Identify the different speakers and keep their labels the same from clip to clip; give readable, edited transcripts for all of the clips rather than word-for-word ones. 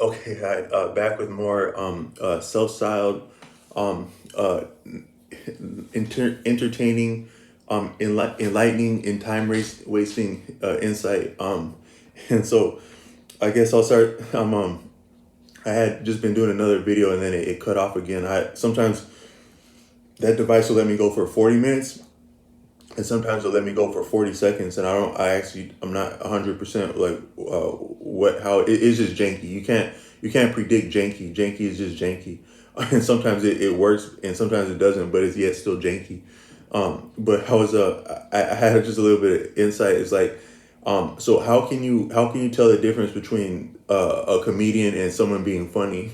Speaker 1: Okay, back with more self-styled, um, uh, entertaining, enlightening, and wasting insight. And so I guess I'll start. I had just been doing another video and then it cut off again. I sometimes that device will let me go for 40 minutes, and sometimes it'll let me go for 40 seconds, and I'm not 100% like what how it is just janky. You can't predict janky. Janky is just janky, and sometimes it works and sometimes it doesn't, but it's yet still janky. But I had just a little bit of insight. It's like, so how can you tell the difference between a comedian and someone being funny?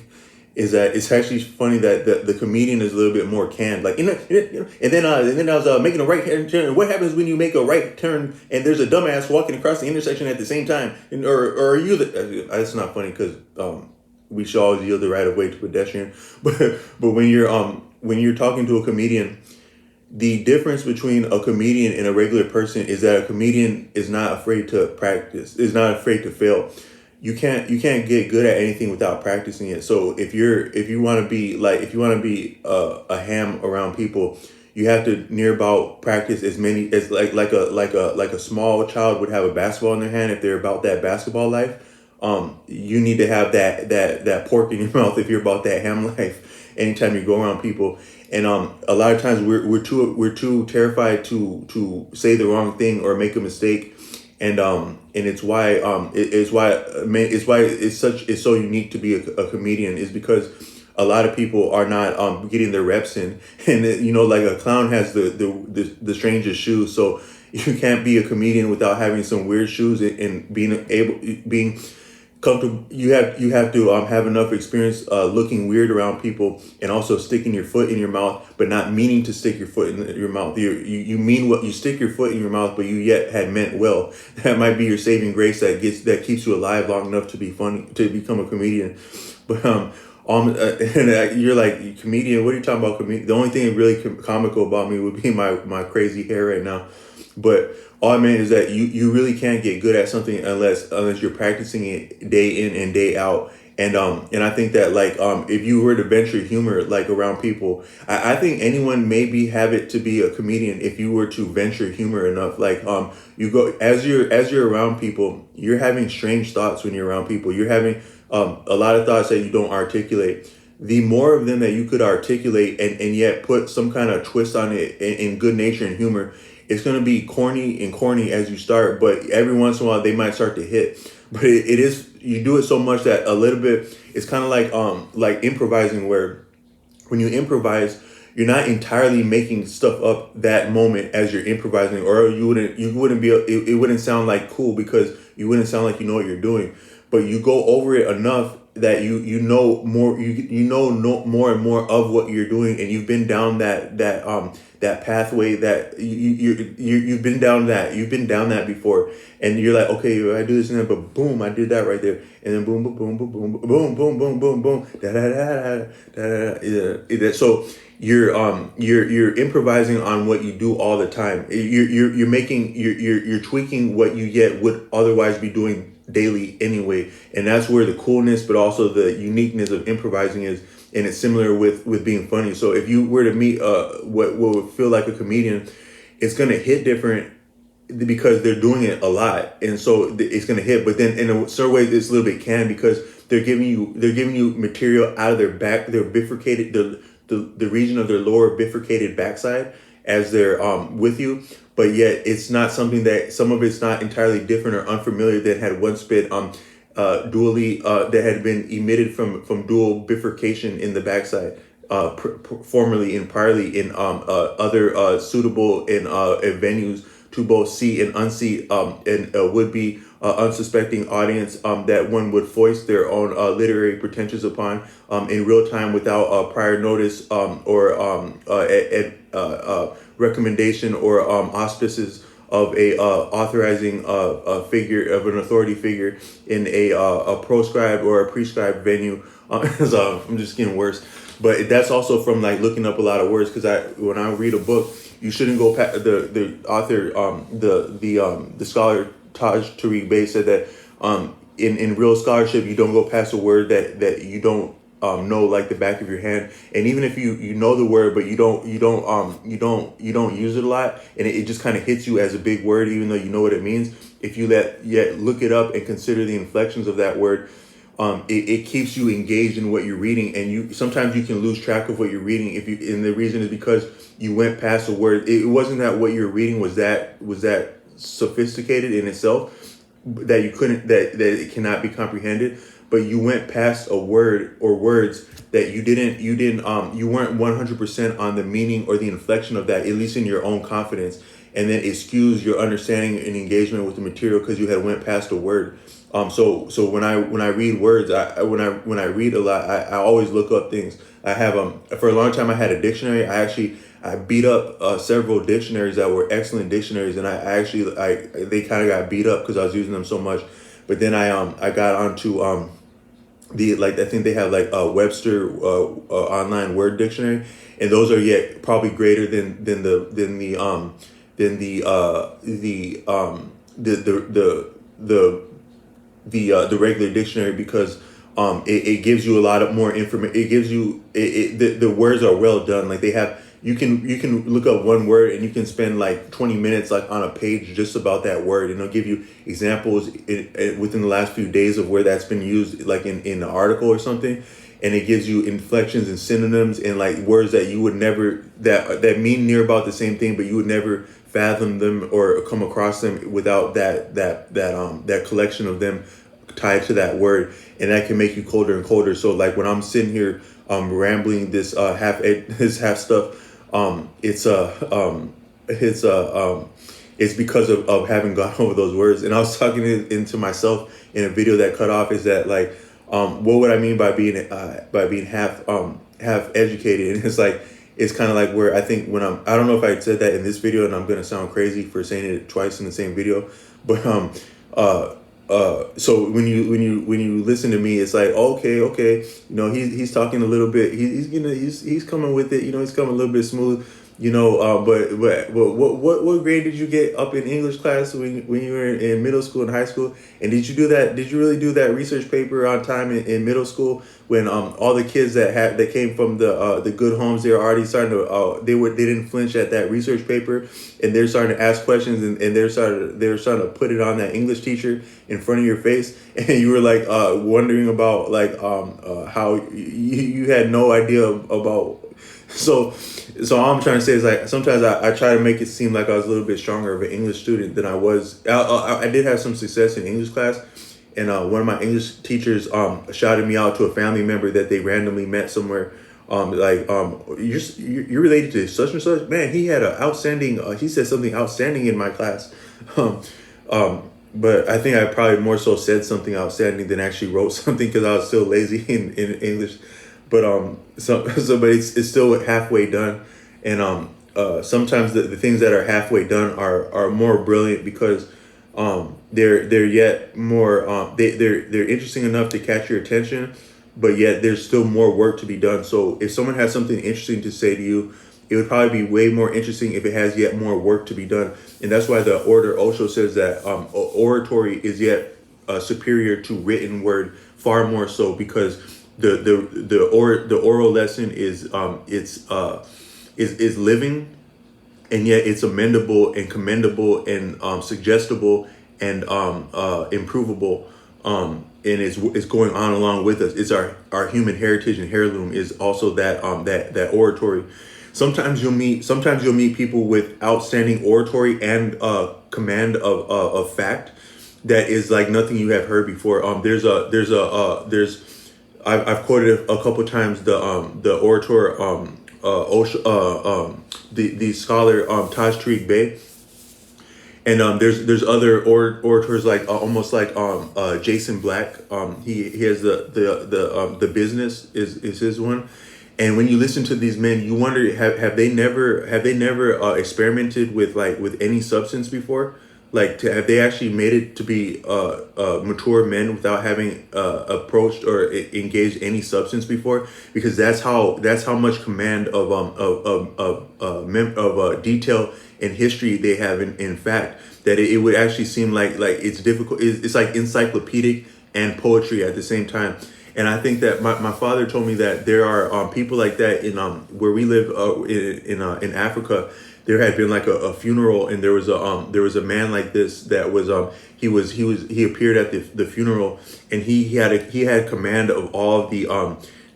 Speaker 1: Is that it's actually funny that the comedian is a little bit more canned, like and then I was making a right hand turn. What happens when you make a right turn and there's a dumbass walking across the intersection at the same time? Or are you the? That's not funny because we should always yield the right of way to pedestrian. But when you're talking to a comedian, the difference between a comedian and a regular person is that a comedian is not afraid to practice, is not afraid to fail. You can't get good at anything without practicing it. So if you want to be a ham around people, you have to near about practice as many as like a small child would have a basketball in their hand if they're about that basketball life. You need to have that pork in your mouth if you're about that ham life. Anytime you go around people, and a lot of times we're too terrified to say the wrong thing or make a mistake, and it's why it's so unique to be a comedian is because a lot of people are not getting their reps in, and like a clown has the strangest shoes, so you can't be a comedian without having some weird shoes and being comfortable. You have to have enough experience looking weird around people, and also sticking your foot in your mouth but not meaning to stick your foot in your mouth. You mean what you stick your foot in your mouth, but you yet had meant well. That might be your saving grace that keeps you alive long enough to be funny, to become a comedian. But and you're like, comedian, what are you talking about? Comedian? The only thing really comical about me would be my crazy hair right now. But all I meant is that you really can't get good at something unless you're practicing it day in and day out. And I think that, like, if you were to venture humor like around people, I think anyone maybe have it to be a comedian if you were to venture humor enough. Like, you go as you're around people, you're having strange thoughts when you're around people. You're having a lot of thoughts that you don't articulate. The more of them that you could articulate and yet put some kind of twist on it in good nature and humor, it's going to be corny as you start, but every once in a while they might start to hit. But it is, you do it so much that a little bit, it's kind of like improvising, where when you improvise, you're not entirely making stuff up that moment as you're improvising, or you wouldn't be it wouldn't sound like cool because you wouldn't sound like you know what you're doing. But you go over it enough that you know more, know more and more of what you're doing, and you've been down that pathway, that you've been down that before, and you're like, okay, I do this and then, but boom, I did that right there, and then boom, boom, boom, boom, boom, boom, boom, boom, boom, boom, da da da da da da. So you're improvising on what you do all the time. You're tweaking what you yet would otherwise be doing daily anyway, and that's where the coolness but also the uniqueness of improvising is. And it's similar with being funny. So if you were to meet what would feel like a comedian, it's gonna hit different because they're doing it a lot, and so it's gonna hit. But then in a certain way, it's a little bit canned because they're giving you material out of their back, their bifurcated the region of their lower bifurcated backside as they're with you. But yet it's not something that, some of it's not entirely different or unfamiliar that had once been dually that had been emitted from dual bifurcation in the backside, formerly entirely in other suitable in venues to both see and unseat and would be unsuspecting audience that one would foist their own literary pretensions upon in real time without prior notice or recommendation or auspices of a authorizing figure, of an authority figure in a proscribed or a prescribed venue. So I'm just getting worse, but that's also from like looking up a lot of words, because when I read a book, you shouldn't go past the author, the scholar Taj Tariq Bey said that in real scholarship, you don't go past a word that you don't know like the back of your hand. And even if you know the word, but you don't use it a lot, and it just kind of hits you as a big word, even though you know what it means. If you let yet look it up and consider the inflections of that word, it keeps you engaged in what you're reading, and you sometimes you can lose track of what you're reading if you. And the reason is because you went past a word. It wasn't that what you're reading was that sophisticated in itself that you couldn't that it cannot be comprehended, but you went past a word or words that you weren't 100% on the meaning or the inflection of that, at least in your own confidence, and then it skews your understanding and engagement with the material because you had went past a word. So when I read words, when I read a lot, I always look up things. I have for a long time I had a dictionary. I beat up several dictionaries that were excellent dictionaries, and they kind of got beat up because I was using them so much. But then I got onto the like I think they have like a Webster online word dictionary, and those are yet probably greater than the regular dictionary because it gives you a lot of more information. It gives you the words are well done. Like they have you can look up one word and you can spend like 20 minutes like on a page just about that word, and it'll give you examples within the last few days of where that's been used, like in an article or something. And it gives you inflections and synonyms and like words that you would never that mean near about the same thing, but you would never fathom them or come across them without that collection of them tied to that word, and that can make you colder and colder. So like when I'm sitting here rambling this half stuff, it's it's because of having gone over those words. And I was talking into myself in a video that cut off, is that like what would I mean by being half educated? And it's like it's kind of like where I think when I don't know if I said that in this video, and I'm gonna sound crazy for saying it twice in the same video, but so when you listen to me, it's like okay, he's talking a little bit, he's coming with it, he's coming a little bit smooth, but what grade did you get up in English class when you were in middle school and high school? And did you really do that research paper on time in middle school when all the kids that came from the good homes, they were already starting to they didn't flinch at that research paper, and they're starting to ask questions, and they're starting to put it on that English teacher in front of your face, and you were like wondering about like how you had no idea about. So all I'm trying to say is like sometimes I try to make it seem like I was a little bit stronger of an English student than I was. I did have some success in English class, and one of my English teachers shouted me out to a family member that they randomly met somewhere. You're related to such and such. Man, he had an outstanding. He said something outstanding in my class. But I think I probably more so said something outstanding than actually wrote something because I was still lazy in English. But but it's still halfway done, and sometimes the things that are halfway done are more brilliant because they're yet more they're interesting enough to catch your attention, but yet there's still more work to be done. So if someone has something interesting to say to you, it would probably be way more interesting if it has yet more work to be done. And that's why the orator Osho says that oratory is yet superior to written word, far more so, because the oral lesson is living, and yet it's amendable and commendable and suggestible and improvable, and it's going on along with us. It's our human heritage and heirloom is also that oratory. Sometimes you'll meet people with outstanding oratory and command of fact that is like nothing you have heard before. I've quoted a couple times the orator the scholar Taj Tariq Bey, and there's other orators like almost like Jason Black. He has the business is his one. And when you listen to these men, you wonder, have they never experimented with any substance before? Like, have they actually made it to be mature men without having approached or engaged any substance before? Because that's how much command of detail and history they have in fact, that it would actually seem like it's difficult. It's like encyclopedic and poetry at the same time. And I think that my father told me that there are people like that in where we live in Africa. There had been like a funeral, and there was a man like this that was he appeared at the funeral, and he had command of all of the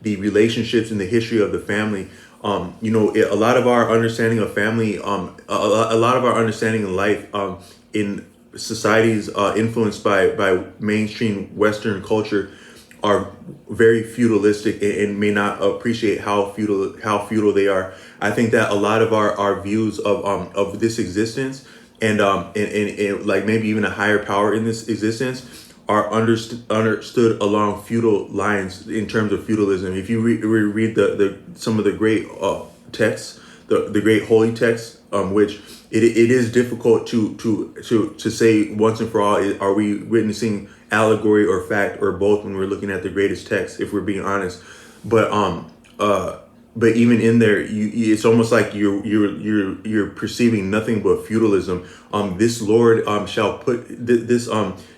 Speaker 1: relationships and the history of the family. A lot of our understanding of family, a lot of our understanding of life, in societies influenced by mainstream Western culture, are very feudalistic, and may not appreciate how feudal they are. I think that a lot of our views of this existence, and like maybe even a higher power in this existence, are understood along feudal lines in terms of feudalism. If you read the some of the great texts, the great holy texts, which it is difficult to say once and for all, are we witnessing allegory or fact or both when we're looking at the greatest text, if we're being honest. But but even in there, it's almost like you're perceiving nothing but feudalism. This Lord shall put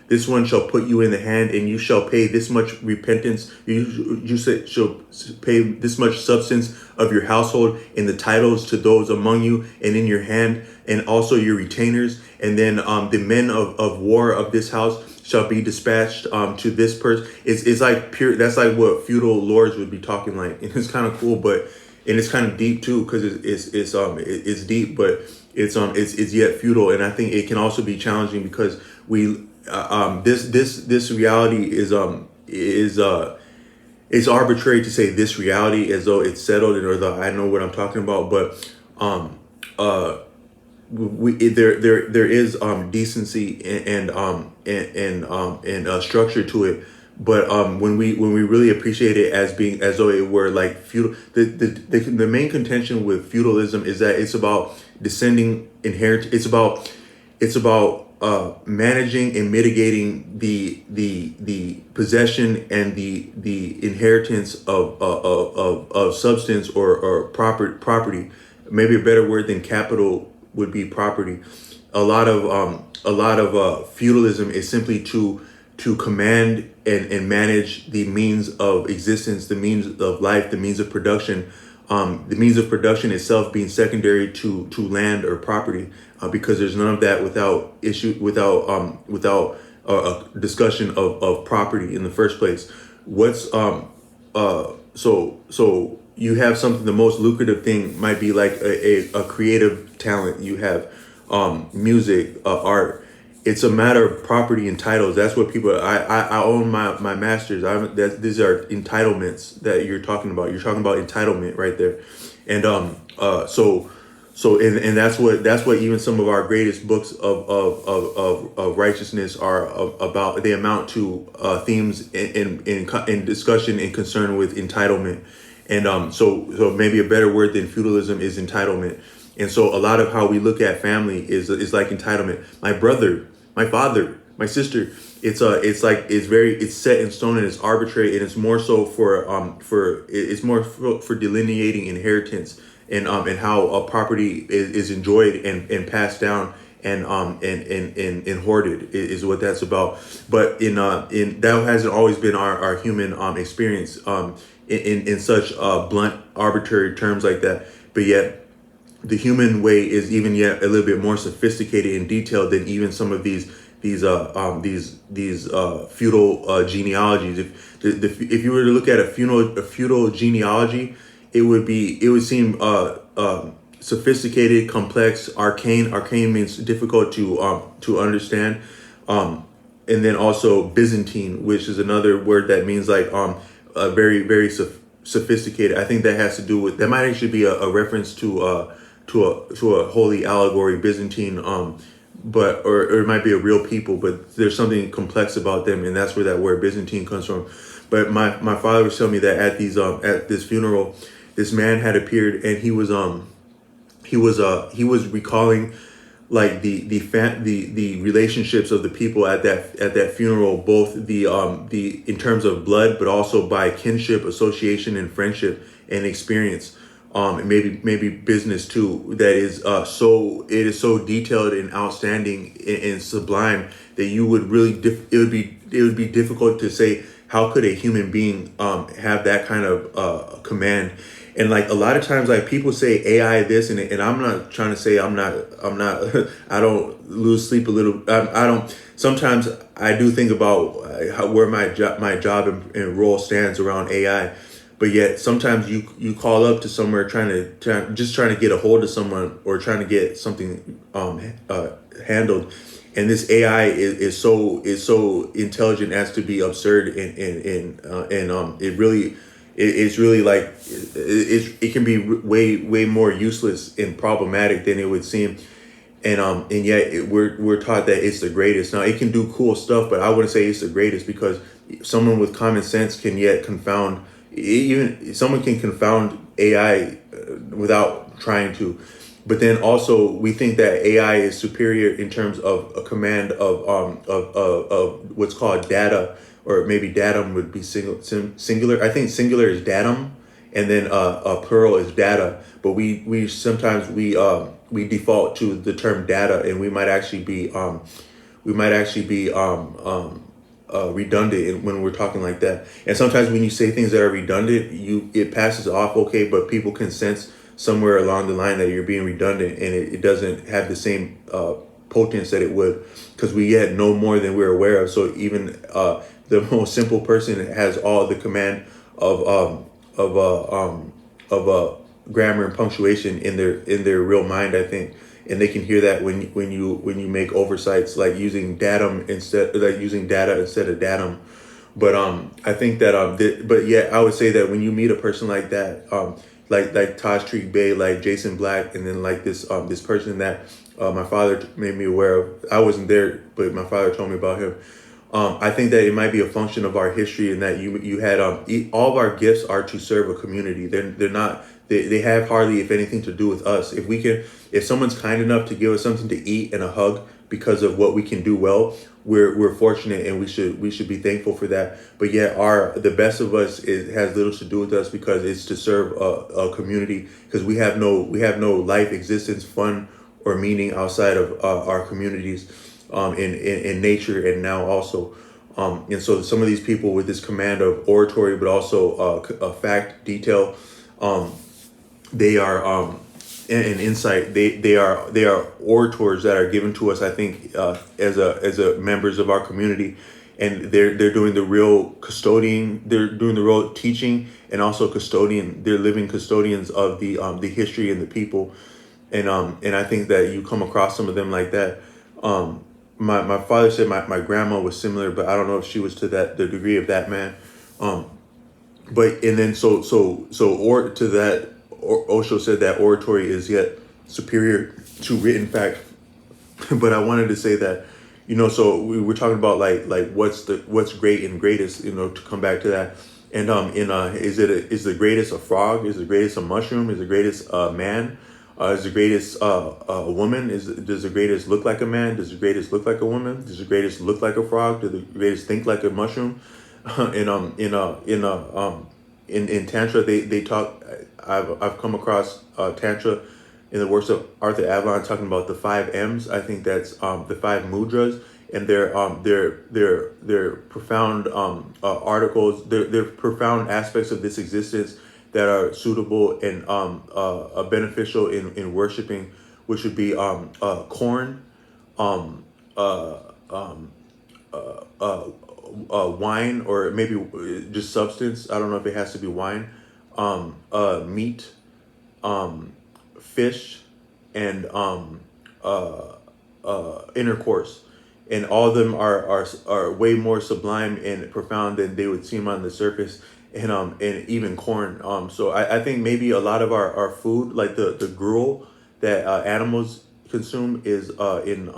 Speaker 1: this one shall put you in the hand, and you shall pay this much repentance. Shall pay this much substance of your household, and the titles to those among you, and in your hand, and also your retainers. And then the men of war of this house shall be dispatched to this person. It's like pure. That's like what feudal lords would be talking like, and it's kind of cool, and it's kind of deep too, because it's deep, but it's yet feudal. And I think it can also be challenging because this reality is arbitrary to say this reality as though it's settled, or though I know what I'm talking about, but there is decency and structure to it. But when we really appreciate it as being as though it were like feudal, the main contention with feudalism is that it's about descending inherit. It's about managing and mitigating the possession and the inheritance of substance or property. Maybe a better word than capital would be property. A lot of feudalism is simply to command and manage the means of existence, the means of life, the means of production. The means of production itself being secondary to land or property, because there's none of that without a discussion of property in the first place. So you have something. The most lucrative thing might be like a creative talent. You have music, art. It's a matter of property and titles. That's what people. I own my masters. These are entitlements that you're talking about. You're talking about entitlement right there, and and that's what even some of our greatest books of righteousness are about. They amount to themes in discussion and concern with entitlement, and so maybe a better word than feudalism is entitlement. And so a lot of how we look at family is like entitlement. My brother, my father, my sister. It's set in stone, and it's arbitrary, and it's more so for delineating inheritance and how a property is enjoyed and passed down and hoarded is what that's about. But in that hasn't always been our human experience in such blunt arbitrary terms like that. But yet the human way is even yet a little bit more sophisticated and detailed than even some of these feudal genealogies. If you were to look at a feudal genealogy, it would seem sophisticated, complex, arcane. Arcane means difficult to understand, and then also Byzantine, which is another word that means like very very sophisticated. I think that has to do with that might actually be a reference to a holy allegory, Byzantine, but or it might be a real people, but there's something complex about them, and that's where that word Byzantine comes from. But my father was telling me that at this funeral, this man had appeared, and he was recalling like the relationships of the people at that funeral, both the in terms of blood, but also by kinship, association, and friendship and experience. And maybe business too. That is it is so detailed and outstanding and sublime that you would really it would be it would be difficult to say how could a human being have that kind of command. And like a lot of times, like people say AI this, and I'm not trying to say I'm not I don't lose sleep a little. I don't. Sometimes I do think about where my job and role stands around AI, but yet sometimes you call up to somewhere just trying to get a hold of someone or trying to get something handled, and this AI is so intelligent as to be absurd, and it's really like it can be way more useless and problematic than it would seem. And yet we're taught that it's the greatest. Now it can do cool stuff, but I wouldn't say it's the greatest, because someone with common sense can yet confound, even someone can confound AI without trying to. But then also we think that AI is superior in terms of a command of what's called data, or maybe datum would be singular. I think singular is datum, and then plural is data. But we sometimes we default to the term data, and we might actually be redundant when we're talking like that. And sometimes when you say things that are redundant, it passes off okay, but people can sense somewhere along the line that you're being redundant, and it doesn't have the same potence that it would, because we yet know more than we're aware of. So even the most simple person has all the command of grammar and punctuation in their real mind, I think. And they can hear that when you make oversights, like using datum instead, like using data instead of datum. But I think that but yeah, I would say that when you meet a person like that, like Taj Treek Bay, like Jason Black, and then like this person that my father made me aware of. I wasn't there, but my father told me about him. I think that it might be a function of our history, and that you had all of our gifts are to serve a community. They're not, they have hardly, if anything, to do with us. If someone's kind enough to give us something to eat and a hug because of what we can do well, we're fortunate, and we should be thankful for that. But yet the best of us has little to do with us, because it's to serve a community, because we have no life, existence, fun, or meaning outside of our communities, in nature, and now also. And so some of these people with this command of oratory, but also fact, detail, they are and insight. They are orators that are given to us, I think, as a members of our community, and they're doing the real custodian. They're doing the real teaching, and also custodian. They're living custodians of the history and the people, and I think that you come across some of them like that. My father said my grandma was similar, but I don't know if she was to the degree of that man. But and then or to that, Osho said that oratory is yet superior to written fact. But I wanted to say that, so we were talking about like what's great and greatest, to come back to that. And is the greatest a frog? Is the greatest a mushroom? Is the greatest a man? Is the greatest a woman? Does the greatest look like a man? Does the greatest look like a woman? Does the greatest look like a frog? Does the greatest think like a mushroom? In Tantra, they talk. I've come across Tantra in the works of Arthur Avalon, talking about the 5 M's. I think that's the 5 mudras, and they're profound articles. They're profound aspects of this existence that are suitable and beneficial in worshiping, which would be corn, um, uh, um, wine, or maybe just substance. I don't know if it has to be wine. Meat, fish, and intercourse, and all of them are way more sublime and profound than they would seem on the surface. And even corn. So I think maybe a lot of our food, like the gruel that animals consume, is in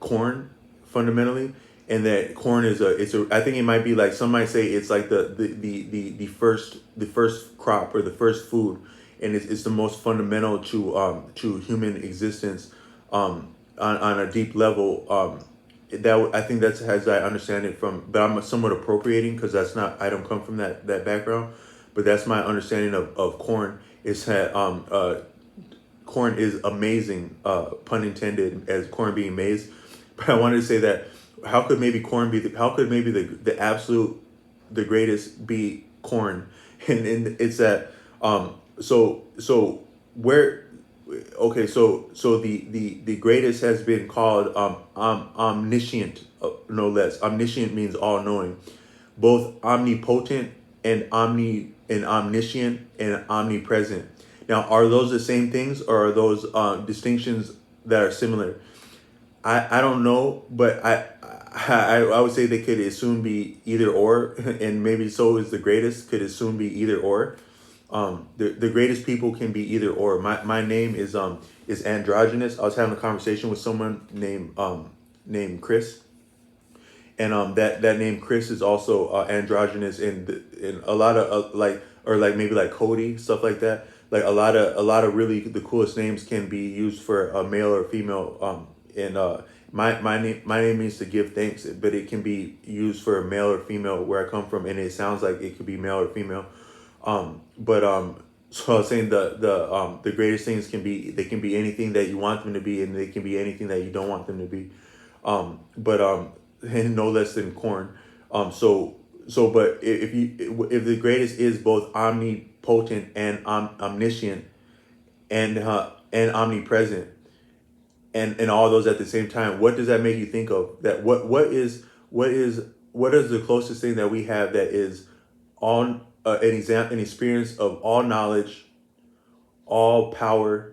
Speaker 1: corn fundamentally, and that corn is I think it might be like, some might say it's like the first crop, or the first food, and it's the most fundamental to human existence, on a deep level. I think that's, as I understand it from, but I'm somewhat appropriating, because I don't come from that background, but that's my understanding of corn, is that corn is amazing, pun intended, as corn being maize, But I wanted to say that how could maybe corn be how could maybe the absolute the greatest be corn, and it's that so where okay so the greatest has been called omniscient, no less. Omniscient means all knowing, both omnipotent and omniscient and omnipresent. Now, are those the same things, or are those distinctions that are similar? I don't know, but I would say they could as soon be either or, and maybe so is the greatest could as soon be either or. The greatest people can be either or. My name is androgynous. I was having a conversation with someone named Chris, and that name Chris is also androgynous in a lot of like, or like maybe like Cody, stuff like that. Like a lot of really the coolest names can be used for a male or female. And my name means to give thanks, but it can be used for a male or female where I come from, and it sounds like it could be male or female. But so I was saying the greatest things can be anything that you want them to be, and they can be anything that you don't want them to be. But and no less than corn. But if the greatest is both omnipotent and omniscient and omnipresent, and all those at the same time, what does that make you think of? That what is the closest thing that we have that is on an experience of all knowledge, all power,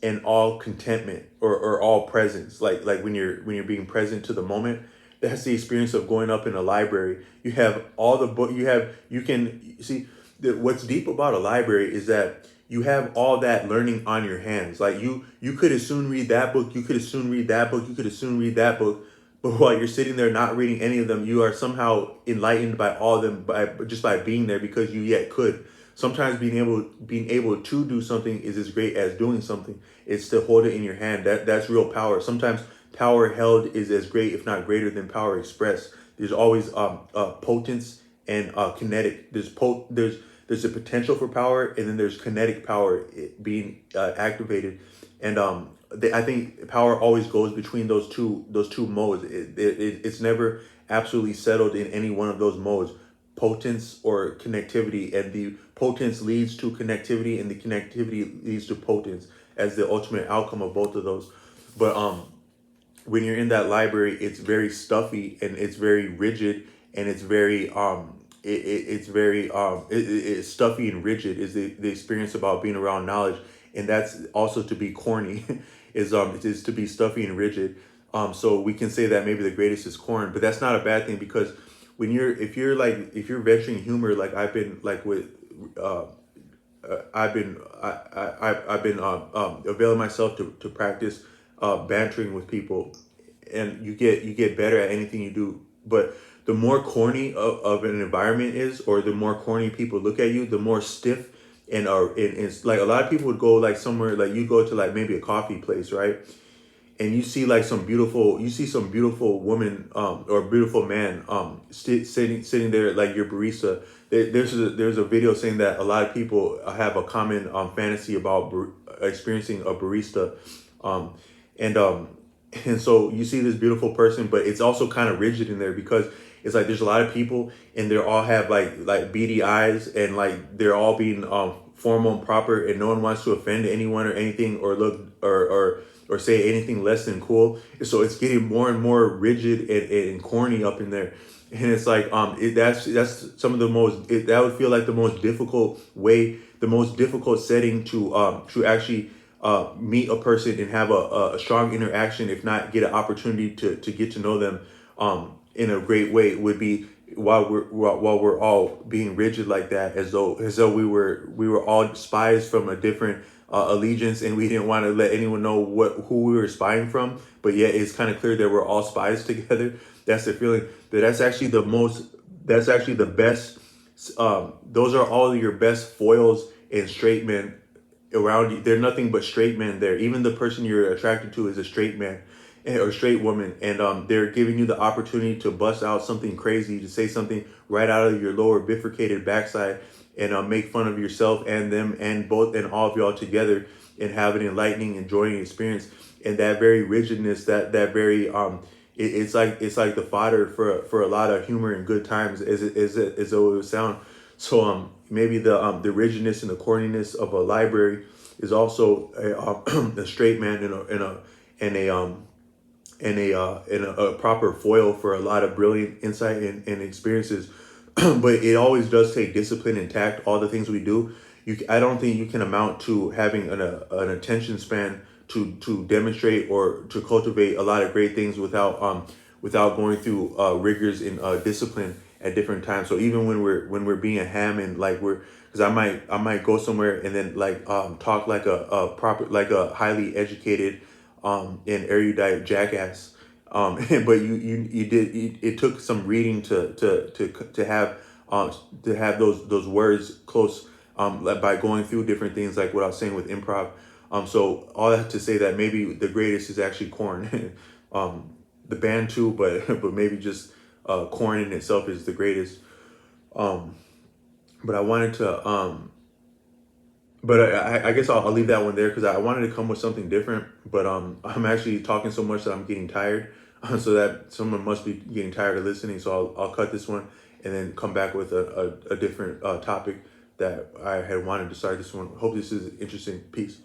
Speaker 1: and all contentment, or all presence, like when you're being present to the moment. That's the experience of going up in a library. You have all the book you can see. What's deep about a library is that you have all that learning on your hands. Like you could as soon read that book, you could as soon read that book, you could as soon read that book. But while you're sitting there not reading any of them, you are somehow enlightened by all of them, by being there, because you yet could. Sometimes being able to do something is as great as doing something. It's to hold it in your hand. That's real power. Sometimes power held is as great, if not greater, than power expressed. There's always potence and kinetic. There's a potential for power, and then there's kinetic power being activated. And I think power always goes between those two modes. It's never absolutely settled in any one of those modes, potence or connectivity, and the potence leads to connectivity, and the connectivity leads to potence as the ultimate outcome of both of those. But when you're in that library, it's very stuffy, and it's very rigid, and it's very it's very it's stuffy and rigid is the experience about being around knowledge. And that's also to be corny is to be stuffy and rigid. So we can say that maybe the greatest is corn, but that's not a bad thing, because if you're venturing humor, like I've been, like with I've been availing myself to practice bantering with people, and you get better at anything you do. But the more corny of an environment is, or the more corny people look at you, the more stiff. And it's like a lot of people would go like somewhere, like you go to like maybe a coffee place, right? And you see some beautiful woman or beautiful man sitting there, like your barista. There's a video saying that a lot of people have a common fantasy about experiencing a barista, um, and um, and so you see this beautiful person, but it's also kind of rigid in there, because it's like there's a lot of people, and they all have like beady eyes, and like they're all being formal and proper, and no one wants to offend anyone or anything, or look or say anything less than cool. So it's getting more and more rigid and corny up in there. And it's like that's some of the that would feel like the most difficult way, the most difficult setting to actually meet a person and have a strong interaction, if not get an opportunity to get to know them in a great way, would be while we're all being rigid like that, as though we were all spies from a different allegiance, and we didn't want to let anyone know who we were spying from, but yet it's kind of clear that we're all spies together. That's the feeling. That's actually the best. Those are all your best foils and straight men around you. They're nothing but straight men there. Even the person you're attracted to is a straight man or straight woman, and they're giving you the opportunity to bust out something crazy, to say something right out of your lower bifurcated backside, and make fun of yourself and them, and all of y'all together, and have an enlightening, enjoying experience. and that very rigidness, that very it's like the fodder for a lot of humor and good times, as though it would sound. So maybe the rigidness and the corniness of a library is also a straight man in a a proper foil for a lot of brilliant insight and experiences. But it always does take discipline and tact. All the things we do, I don't think you can amount to having an attention span to demonstrate or to cultivate a lot of great things without going through rigors in discipline at different times. So even when we're being a ham and like we're because I might go somewhere and then like talk like a proper like a highly educated and erudite jackass. But you did it took some reading to have those words close like by going through different things like what I was saying with improv. So all that to say that maybe the greatest is actually Corn, the band too, but but maybe just Corn in itself is the greatest. Um, but I wanted to but I guess I'll leave that one there because I wanted to come with something different. But I'm actually talking so much that I'm getting tired, so that someone must be getting tired of listening. So I'll cut this one and then come back with a different topic that I had wanted to start this one. Hope this is interesting. Peace.